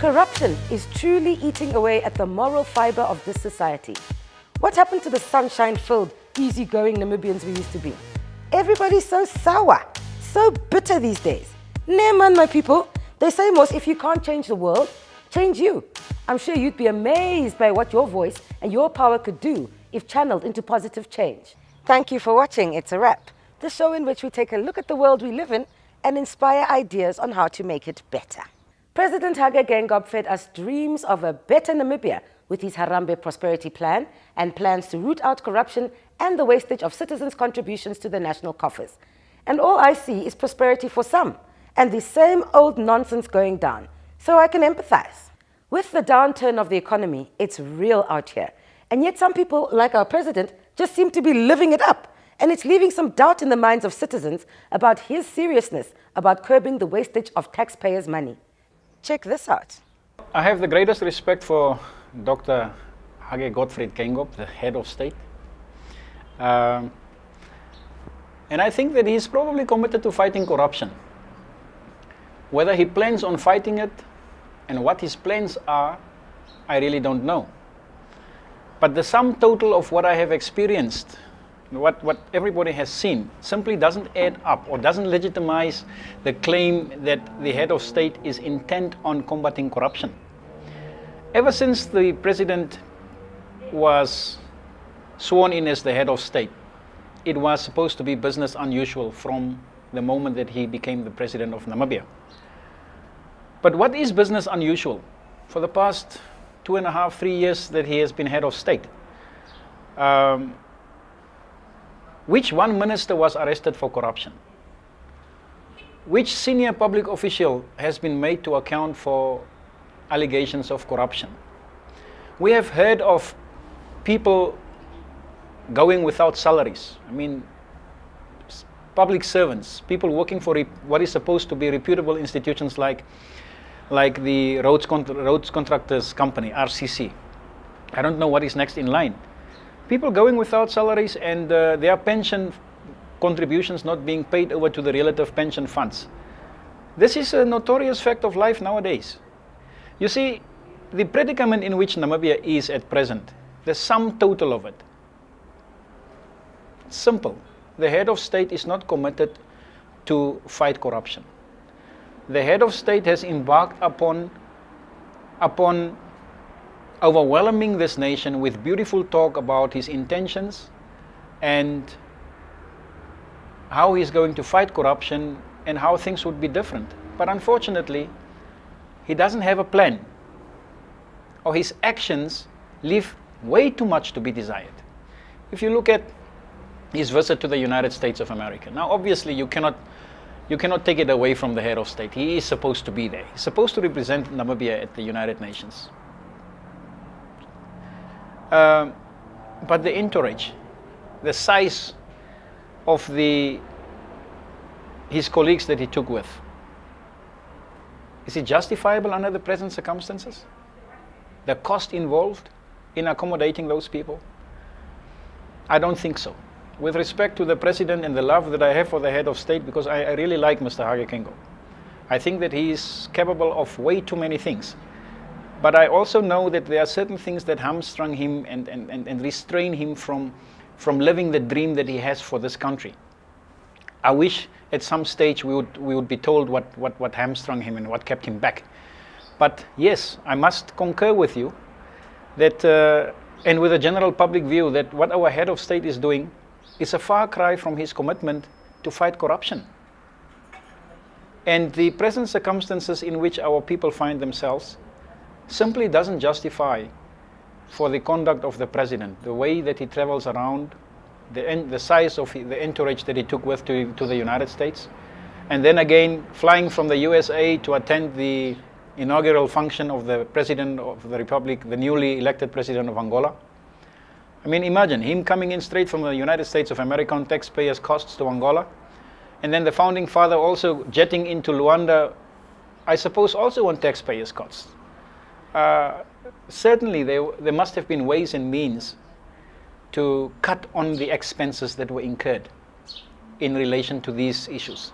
Corruption is truly eating away at the moral fiber of this society. What happened to the sunshine-filled, easygoing Namibians we used to be? Everybody's so sour, so bitter these days. Nah man, my people. They say most, if you can't change the world, change you. I'm sure you'd be amazed by what your voice and your power could do if channeled into positive change. Thank you for watching It's a Wrap, the show in which we take a look at the world we live in and inspire ideas on how to make it better. President Geingob fed us dreams of a better Namibia with his Harambe prosperity plan and plans to root out corruption and the wastage of citizens' contributions to the national coffers. And all I see is prosperity for some and the same old nonsense going down. So I can empathize. With the downturn of the economy, it's real out here. And yet some people, like our president, just seem to be living it up. And it's leaving some doubt in the minds of citizens about his seriousness about curbing the wastage of taxpayers' money. Check this out. I have the greatest respect for Dr. President Geingob, the head of state. And I think that he's probably committed to fighting corruption. Whether he plans on fighting it and what his plans are, I really don't know. But the sum total of what I have experienced, what everybody has seen, simply doesn't add up or doesn't legitimize the claim that the head of state is intent on combating corruption. Ever since the president was sworn in as the head of state, it was supposed to be business unusual from the moment that he became the president of Namibia. But what is business unusual? For the past 2.5, 3 years that he has been head of state, which one minister was arrested for corruption? Which senior public official has been made to account for allegations of corruption? We have heard of people going without salaries. I mean, public servants, people working for what is supposed to be reputable institutions like the roads contractors company, RCC. I don't know what is next in line. People going without salaries and their pension contributions not being paid over to the relative pension funds. This is a notorious fact of life nowadays. You see, the predicament in which Namibia is at present, the sum total of it, it's simple. The head of state is not committed to fight corruption. The head of state has embarked upon overwhelming this nation with beautiful talk about his intentions and how he's going to fight corruption and how things would be different. But unfortunately, he doesn't have a plan, or his actions leave way too much to be desired. If you look at his visit to the United States of America, now obviously you cannot take it away from the head of state. He is supposed to be there. He's supposed to represent Namibia at the United Nations. But the entourage, the size of his colleagues that he took with, is it justifiable under the present circumstances? The cost involved in accommodating those people? I don't think so. With respect to the president and the love that I have for the head of state, because I really like Mr. Geingob. I think that he is capable of way too many things. But I also know that there are certain things that hamstring him and restrain him from living the dream that he has for this country. I wish at some stage we would be told what hamstrung him and what kept him back. But yes, I must concur with you that, and with the general public view, that what our head of state is doing is a far cry from his commitment to fight corruption. And the present circumstances in which our people find themselves simply doesn't justify for the conduct of the president, the way that he travels around, the size of the entourage that he took with to the United States, and then again flying from the USA to attend the inaugural function of the President of the Republic, the newly elected President of Angola. I mean, imagine him coming in straight from the United States of America on taxpayers' costs to Angola, and then the founding father also jetting into Luanda, I suppose also on taxpayers' costs. Certainly there must have been ways and means to cut on the expenses that were incurred in relation to these issues.